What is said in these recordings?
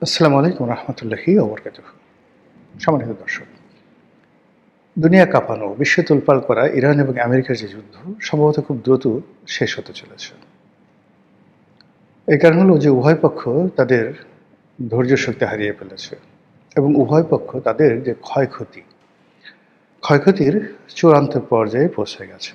আসসালামু আলাইকুম রহমতুল্লাহি ওবরকাতুহু। সম্মানিত দর্শক, দুনিয়া কাঁপানো, বিশ্ব তোলপাড় করা ইরান এবং আমেরিকার যে যুদ্ধ সম্ভবত খুব দ্রুত শেষ হতে চলেছে। এই কারণ হলো যে উভয় পক্ষ তাদের ধৈর্য শক্তি হারিয়ে ফেলেছে এবং উভয় পক্ষ তাদের যে ক্ষয়ক্ষতির চূড়ান্ত পর্যায়ে পৌঁছে গেছে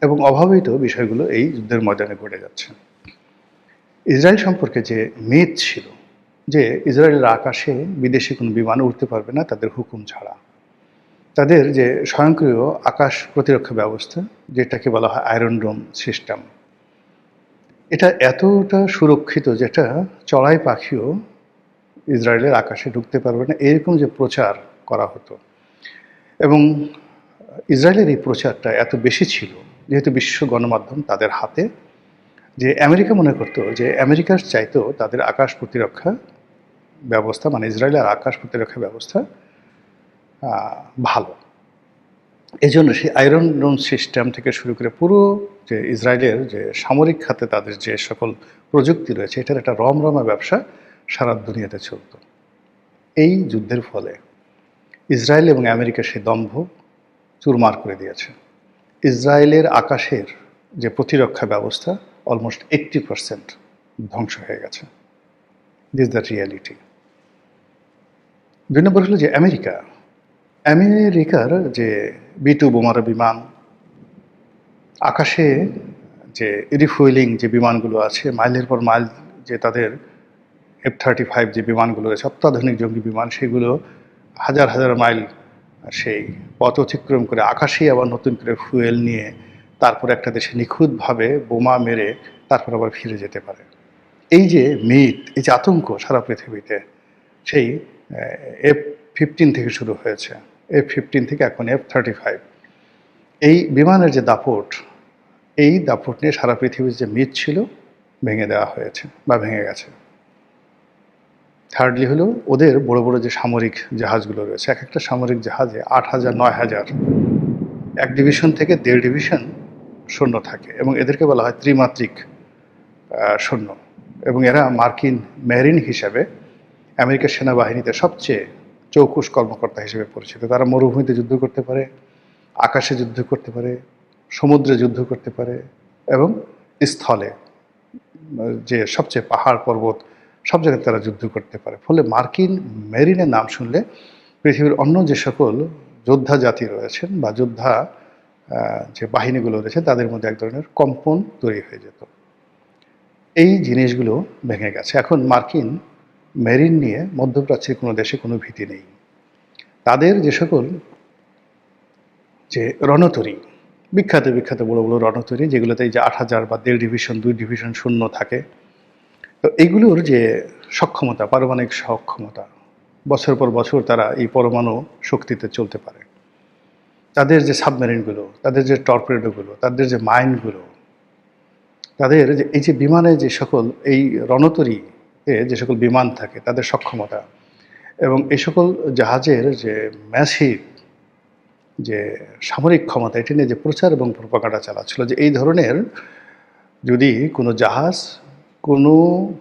এবং অভাবিত বিষয়গুলো এই যুদ্ধের ময়দানে ঘটে যাচ্ছে। ইসরায়েল সম্পর্কে যে মিথ ছিল যে ইসরায়েলের আকাশে বিদেশি কোনো বিমান উঠতে পারবে না তাদের হুকুম ছাড়া, তাদের যে স্বয়ংক্রিয় আকাশ প্রতিরক্ষা ব্যবস্থা, যেটাকে বলা হয় আয়রন ডোম সিস্টেম, এটা এতটা সুরক্ষিত যেটা চড়াই পাখিও ইসরায়েলের আকাশে ঢুকতে পারবে না, এরকম যে প্রচার করা হতো। এবং ইসরায়েলের এই প্রচারটা এত বেশি ছিল যেহেতু বিশ্ব গণমাধ্যম তাদের হাতে, যে আমেরিকা মনে করতো যে আমেরিকার চাইতেও তাদের আকাশ প্রতিরক্ষা ব্যবস্থা, মানে ইসরায়েলের আকাশ প্রতিরক্ষা ব্যবস্থা ভালো। এই জন্য সেই আয়রন ডোম সিস্টেম থেকে শুরু করে পুরো যে ইসরায়েলের যে সামরিক খাতে তাদের যে সকল প্রযুক্তি রয়েছে, এটার একটা রমরমা ব্যবসা সারা দুনিয়াতে চলত। এই যুদ্ধের ফলে ইসরায়েল এবং আমেরিকা সেই দম্ভ চুরমার করে দিয়েছে। ইসরায়েলের আকাশের যে প্রতিরক্ষা ব্যবস্থা অলমোস্ট 80% ধ্বংস হয়ে গেছে। This the reality. ২ নম্বর হলো যে আমেরিকার যে B-2 বোমারু বিমান, আকাশে যে রিফুয়েলিং যে বিমানগুলো আছে, মাইলের পর মাইল যে তাদের F-35 যে বিমানগুলো রয়েছে, অত্যাধুনিক জঙ্গি বিমান, সেগুলো হাজার হাজার মাইল সেই পথ অতিক্রম করে আকাশেই আবার নতুন করে ফুয়েল নিয়ে তারপর একটা দেশে নিখুঁতভাবে বোমা মেরে তারপর আবার ফিরে যেতে পারে। এই যে মিথ, এই যে আতঙ্ক সারা পৃথিবীতে, সেই F-15 থেকে শুরু হয়েছে, F-15 থেকে এখন F-35, এই বিমানের যে দাপট, এই দাপট নিয়ে সারা পৃথিবীর যে মিথ ছিল ভেঙে দেওয়া হয়েছে বা ভেঙে গেছে। থার্ডলি হলো ওদের বড় বড় যে সামরিক জাহাজগুলো রয়েছে, এক একটা সামরিক জাহাজে 8,000 9,000, এক ডিভিশন থেকে 1.5 ডিভিশন সৈন্য থাকে এবং এদেরকে বলা হয় ত্রিমাত্রিক সৈন্য। এবং এরা মার্কিন মেরিন হিসাবে আমেরিকার সেনাবাহিনীতে সবচেয়ে চৌকুশ কর্মকর্তা হিসেবে পরিচিত। তারা মরুভূমিতে যুদ্ধ করতে পারে, আকাশে যুদ্ধ করতে পারে, সমুদ্রে যুদ্ধ করতে পারে এবং স্থলে যে সবচেয়ে পাহাড় পর্বত সব জায়গায় তারা যুদ্ধ করতে পারে। ফলে মার্কিন মেরিনের নাম শুনলে পৃথিবীর অন্য যে সকল যোদ্ধা জাতি রয়েছেন বা যোদ্ধা যে বাহিনীগুলো রয়েছে তাদের মধ্যে এক ধরনের কম্পন তৈরি হয়ে যেত। এই জিনিসগুলো ভেঙে গেছে। এখন মার্কিন মেরিন নিয়ে মধ্যপ্রাচ্যের কোনো দেশে কোনো ভীতি নেই। তাদের যে সকল যে রণতরী, বিখ্যাত বিখ্যাত বড় বড় রণতরী, যেগুলোতে এই যে 8,000 বা 1.5 ডিভিশন 2 ডিভিশন সৈন্য থাকে, তো এইগুলোর যে সক্ষমতা, পারমাণবিক সক্ষমতা, বছর পর বছর তারা এই পরমাণু শক্তিতে চলতে পারে। তাদের যে সাবমেরিনগুলো, তাদের যে টর্পেডোগুলো, তাদের যে মাইনগুলো, তাদের যে এই যে বিমানে যে সকল এই রণতরীতে যে সকল বিমান থাকে, তাদের সক্ষমতা এবং এই সকল জাহাজের যে ম্যাসিভ যে সামরিক ক্ষমতা, এটি নিয়ে যে প্রচার এবং প্রপাগান্ডা চালাচ্ছিল যে এই ধরনের যদি কোনো জাহাজ কোনো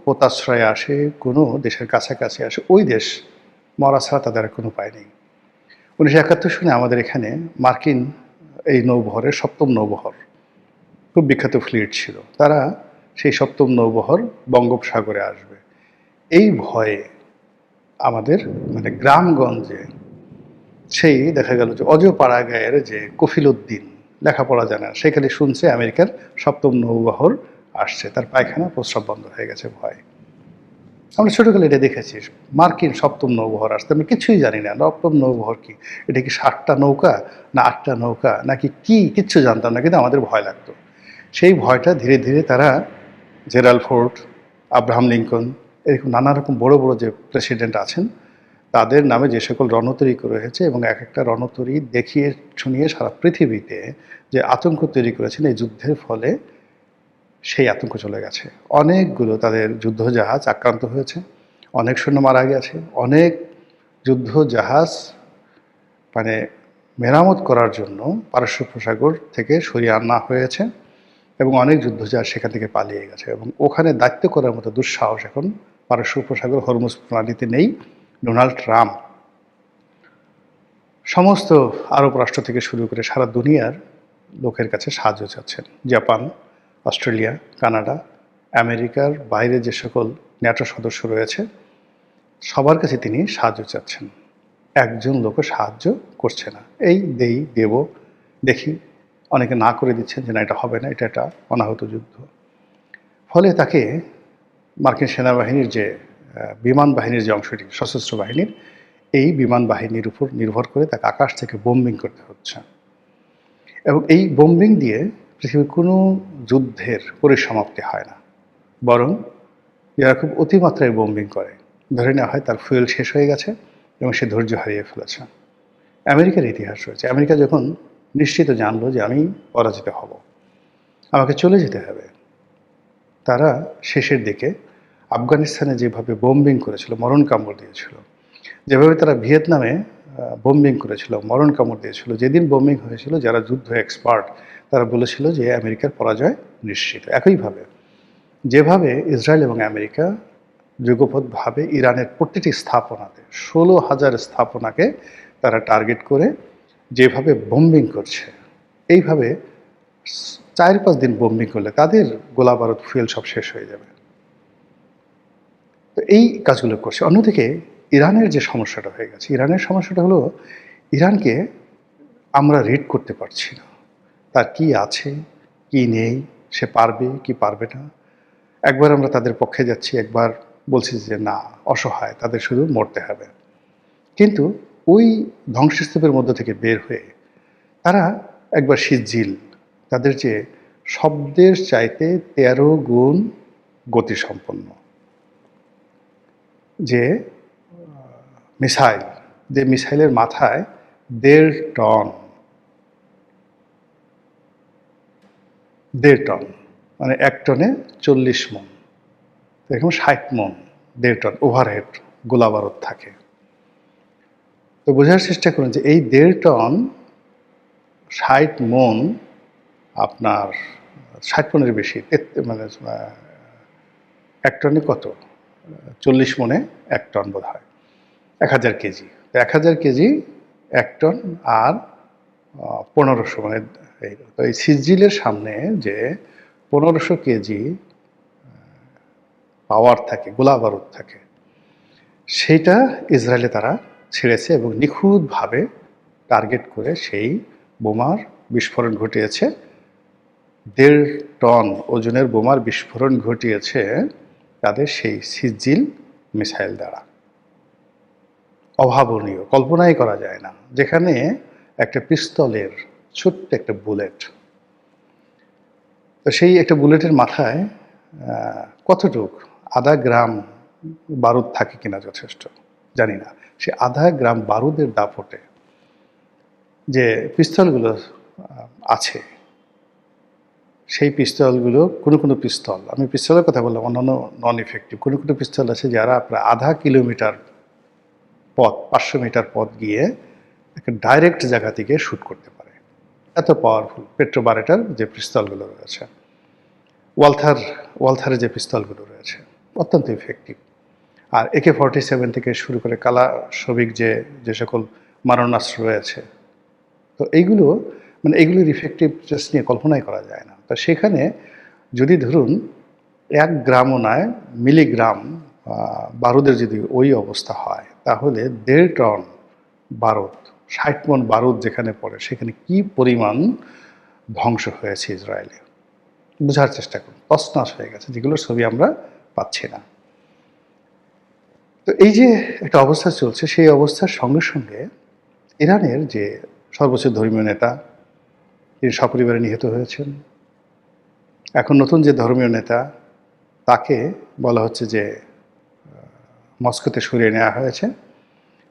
পোতাশ্রয়ে আসে, কোনো দেশের কাছাকাছি আসে, ওই দেশ মরা ছাড়া তাদের আর কোনো উপায় নেই। 1971 সনে আমাদের এখানে মার্কিন এই নৌবহরের 7ম নৌবহর, খুব বিখ্যাত ফ্লিট ছিল, তারা সেই 7ম নৌবহর বঙ্গোপসাগরে আসবে। এই ভয়ে আমাদের মানে গ্রামগঞ্জে সেই দেখা গেল যে অজপাড়া গায়ের যে কফিল উদ্দিন, লেখাপড়া জানে না, সেখানে শুনছে আমেরিকার 7ম নৌবহর আসছে, তার পায়খানা প্রস্রাব বন্ধ হয়ে গেছে ভয়। আমরা ছোটোকালে এটা দেখেছি, মার্কিন 7ম নৌবহর আসতে, আমি কিছুই জানি না 7ম নৌবহর কি, এটা কি 7টা নৌকা না 8টা নৌকা নাকি কি, কিচ্ছু জানতাম না, কিন্তু আমাদের ভয় লাগতো। সেই ভয়টা ধীরে ধীরে তারা জেরাল্ড ফোর্ড, আব্রাহাম লিঙ্কন, এরকম নানা রকম বড় বড় যে প্রেসিডেন্ট আছেন তাদের নামে যে সকল রণতরী রয়েছে এবং এক একটা রণতরী দেখিয়ে শুনিয়ে সারা পৃথিবীতে যে আতঙ্ক তৈরি করেছেন এই যুদ্ধের ফলে, সেই আতঙ্ক চলে গেছে। অনেকগুলো তাদের যুদ্ধজাহাজ আক্রান্ত হয়েছে, অনেক সৈন্য মারা গেছে, অনেক যুদ্ধজাহাজ মানে মেরামত করার জন্য পারস্য উপসাগর থেকে সরিয়ে আনা হয়েছে এবং অনেক যুদ্ধজাহাজ সেখান থেকে পালিয়ে গেছে এবং ওখানে দায়িত্ব করার মতো দুঃসাহস এখন পারস্য উপসাগর হরমুজ প্রণালীতে নেই। ডোনাল্ড ট্রাম্প সমস্ত আরব রাষ্ট্র থেকে শুরু করে সারা দুনিয়ার লোকের কাছে সাহায্য চাচ্ছেন। জাপান, অস্ট্রেলিয়া, কানাডা, আমেরিকার বাইরে যে সকল ন্যাটো সদস্য রয়েছে সবার কাছে তিনি সাহায্য চাচ্ছেন। একজন লোকও সাহায্য করছে না। এই দেব দেখি, অনেকে না করে দিচ্ছেন যে না, এটা হবে না, এটা একটা অনাহত যুদ্ধ। ফলে তাকে মার্কিন সেনাবাহিনীর যে বিমান বাহিনীর যে অংশটি, সশস্ত্র বাহিনীর, এই বিমান বাহিনীর উপর নির্ভর করে তাকে আকাশ থেকে বোম্বিং করতে হচ্ছে। এবং এই বোম্বিং দিয়ে পৃথিবীর কোনো যুদ্ধের পরিসমাপ্তি হয় না, বরং যারা খুব অতিমাত্রায় বোম্বিং করে ধরে নেওয়া হয় তার ফুয়েল শেষ হয়ে গেছে এবং সে ধৈর্য হারিয়ে ফেলেছে। আমেরিকার ইতিহাস রয়েছে। আমেরিকা যখন নিশ্চিত জানলো যে আমি পরাজিত হব, আমাকে চলে যেতে হবে, তারা শেষের দিকে আফগানিস্তানে যেভাবে বোম্বিং করেছিল, মরণ কামড় দিয়েছিল, যেভাবে তারা ভিয়েতনামে বোম্বিং করেছিল, মরণ কামড় দিয়েছিল, যেদিন বোম্বিং হয়েছিল যারা যুদ্ধ এক্সপার্ট তারা বলেছিল যে আমেরিকার পরাজয় নিশ্চিত। একইভাবে যেভাবে ইসরায়েল এবং আমেরিকা যুগপৎভাবে ইরানের প্রতিটি স্থাপনাতে 16,000 স্থাপনাকে তারা টার্গেট করে যেভাবে বোম্বিং করছে, এইভাবে 4-5 দিন বোম্বিং করলে তাদের গোলা বারুদ ফুয়েল সব শেষ হয়ে যাবে। তো এই কাজগুলো করছে। অন্যদিকে ইরানের যে সমস্যাটা হয়ে গেছে, ইরানের সমস্যাটা হলো ইরানকে আমরা রিড করতে পারছি না, তার কি আছে কি নেই, সে পারবে কি পারবে না। একবার আমরা তাদের পক্ষে যাচ্ছি, একবার বলছি যে না, অসহায়, তাদের শুধু মরতে হবে। কিন্তু ওই ধ্বংসস্তূপের মধ্য থেকে বের হয়ে তারা একবার সিজিল, তাদের যে শব্দের চাইতে 13 গুণ গতিসম্পন্ন যে মিসাইল, যে মিসাইলের মাথায় 1.5 টন, 1.5 টন মানে 1 টনে 40 মণ, এরকম 60 মণ, 1.5 টন ওভারহেড গোলা বারুদ থাকে। তো বোঝার চেষ্টা করুন যে এই 1.5 টন 60 মণ, আপনার 60 মণের বেশি, মানে 1 টনে কত, 40 মণে 1 টন বোধ হয়, 1000 কেজি। 1000 কেজি 1 টন আর 1500, মানে এই সিজিলের সামনে যে 1500 কেজি পাওয়ার থাকে, গোলা বারুদ থাকে, সেইটা ইসরায়েলে তারা ছেড়েছে এবং নিখুঁতভাবে টার্গেট করে সেই বোমার বিস্ফোরণ ঘটিয়েছে। 1.5 টন ওজনের বোমার বিস্ফোরণ ঘটিয়েছে তাদের সেই সিজিল মিসাইল দ্বারা। অভাবনীয়, কল্পনাই করা যায় না। যেখানে একটা পিস্তলের ছোট্ট একটা বুলেট, তো সেই একটা বুলেটের মাথায় কতটুক, আধা গ্রাম বারুদ থাকে কিনা যথেষ্ট জানি না, সে আধা গ্রাম বারুদের দাপটে যে পিস্তলগুলো আছে, সেই পিস্তলগুলো কোনো পিস্তল, আমি পিস্তলের কথা বললাম, অন্যান্য নন ইফেক্টিভ, কোনো পিস্তল আছে যারা প্রায় আধা কিলোমিটার পথ, 500 মিটার পথ গিয়ে একটা ডাইরেক্ট জায়গা থেকে শ্যুট করতে পারে, এত পাওয়ারফুল। পেট্রোবারেটার যে পিস্তলগুলো রয়েছে, ওয়ালথারের যে পিস্তলগুলো রয়েছে অত্যন্ত ইফেক্টিভ। আর AK-47 থেকে শুরু করে কালাশবিক যে সকল মারণাস্ত্র রয়েছে, তো এইগুলো মানে এইগুলির ইফেক্টিভনেস নিয়ে কল্পনাই করা যায় না। তো সেখানে যদি ধরুন 1 গ্রামও নয়, মিলিগ্রাম বারুদের যদি ওই অবস্থা হয়, তাহলে 1.5 টন বারুদ, 60 মণ বারুদ যেখানে পড়ে, সেখানে কি পরিমাণ ধ্বংস হয়েছে ইসরায়েলে বোঝার চেষ্টা করুন। তছনছ হয়ে গেছে, যেগুলোর ছবি আমরা পাচ্ছি না। তো এই যে একটা অবস্থা চলছে, সেই অবস্থার সঙ্গে সঙ্গে ইরানের যে সর্বোচ্চ ধর্মীয় নেতা, তিনি সপরিবারে নিহত হয়েছেন। এখন নতুন যে ধর্মীয় নেতা, তাকে বলা হচ্ছে যে মস্কোতে সরিয়ে নেওয়া হয়েছে।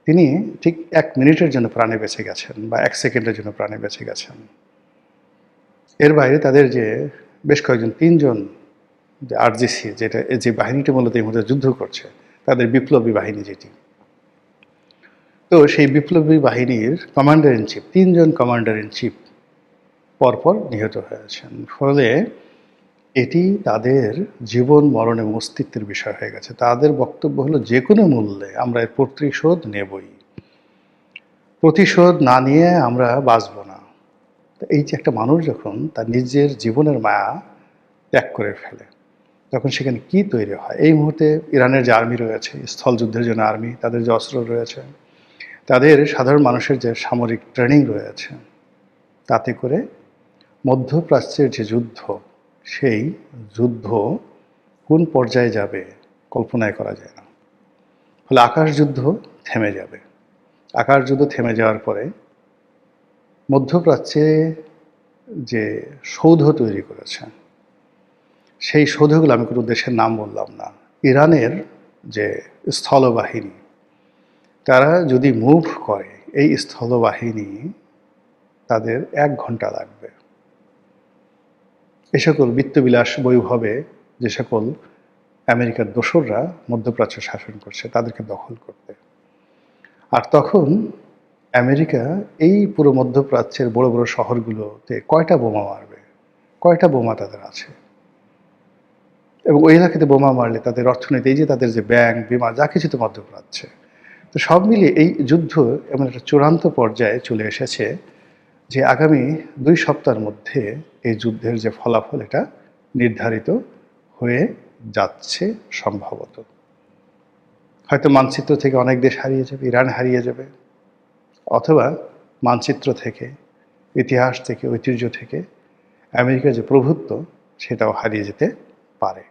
তিনি ঠিক 1 মিনিটের জন্য প্রাণে বেঁচে গেছেন বা 1 সেকেন্ডের জন্য প্রাণে বেঁচে গেছেন। এর বাইরে তাদের যে বেশ কয়েকজন, 3 জন যে RGC, যেটা যে বাহিনীটি মূলত এই মুহূর্তে যুদ্ধ করছে, তাদের বিপ্লবী বাহিনী যেটি, তো সেই বিপ্লবী বাহিনীর কমান্ডার ইন চিফ, 3 জন কমান্ডার ইন চিফ পরপর নিহত হয়েছেন। ফলে এটি তাদের জীবন মরণ এবং অস্তিত্বের বিষয় হয়ে গেছে। তাদের বক্তব্য হলো যে কোনো মূল্যে আমরা এর প্রতিশোধ নেবই, প্রতিশোধ না নিয়ে আমরা বাঁচব না। তো এই যে একটা মানুষ যখন তার নিজের জীবনের মায়া ত্যাগ করে ফেলে, তখন সেখানে কি তৈরি হয়? এই মুহূর্তে ইরানের যে আর্মি রয়েছে, স্থলযুদ্ধের জন্য আর্মি, তাদের যে অস্ত্র রয়েছে, তাদের সাধারণ মানুষের যে সামরিক ট্রেনিং রয়েছে, তাতে করে মধ্যপ্রাচ্যের যে যুদ্ধ, সেই যুদ্ধ কোন পর্যায়ে যাবে কল্পনাই করা যায় না। ফলে আকাশযুদ্ধ থেমে যাবে। আকাশযুদ্ধ থেমে যাওয়ার পরে মধ্যপ্রাচ্যে যে সৌধ তৈরি করেছে, সেই সৌধগুলো, আমি কোনো দেশের নাম বললাম না, ইরানের যে স্থলবাহিনী, তারা যদি মুভ করে, এই স্থলবাহিনী তাদের 1 ঘন্টা লাগবে এ সকল বিত্তবিলাস বৈভবে যে সকল আমেরিকার দোসররা মধ্যপ্রাচ্য শাসন করছে তাদেরকে দখল করতে। আর তখন আমেরিকা এই পুরো মধ্যপ্রাচ্যের বড় বড় শহরগুলোতে কয়টা বোমা মারবে? কয়টা বোমা তাদের আছে? এবং ওই এলাকাতে বোমা মারলে তাদের অর্থনীতি, এই যে তাদের যে ব্যাংক, বিমা, যা কিছু তো মধ্যপ্রাচ্যে। তো সব মিলিয়ে এই যুদ্ধ এমন একটা চূড়ান্ত পর্যায়ে চলে এসেছে যে আগামী 2 সপ্তাহের মধ্যে এই যুদ্ধের যে ফলাফল, এটা নির্ধারিত হয়ে যাচ্ছে সম্ভবত। হয়তো মানচিত্র থেকে অনেক দেশ হারিয়ে যাবে, ইরান হারিয়ে যাবে, অথবা মানচিত্র থেকে, ইতিহাস থেকে, ঐতিহ্য থেকে আমেরিকার যে প্রভুত্ব, সেটাও হারিয়ে যেতে পারে।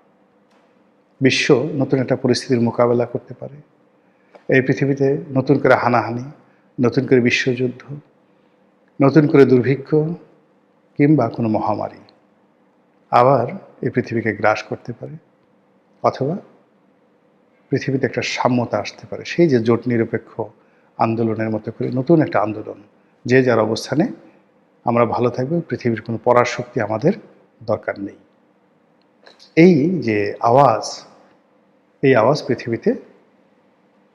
বিশ্ব নতুন একটা পরিস্থিতির মোকাবেলা করতে পারে। এই পৃথিবীতে নতুন করে হানাহানি, নতুন করে বিশ্বযুদ্ধ, নতুন করে দুর্ভিক্ষ কিংবা কোনো মহামারী আবার এই পৃথিবীকে গ্রাস করতে পারে, অথবা পৃথিবীতে একটা সাম্যতা আসতে পারে। সেই যে জোট নিরপেক্ষ আন্দোলনের মতো করে নতুন একটা আন্দোলন, যে যার অবস্থানে আমরা ভালো থাকবো, পৃথিবীর কোনো পরাশক্তি আমাদের দরকার নেই। এই যে আওয়াজ, এই আওয়াজ পৃথিবীতে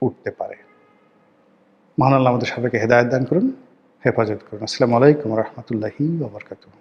উঠতে পারে। মহান আল্লাহ আমাদের সবাইকে হেদায়েত দান করুন, হেফাজত করুন। আসসালামু আলাইকুম ওয়া রাহমাতুল্লাহি ওয়া বারাকাতুহু।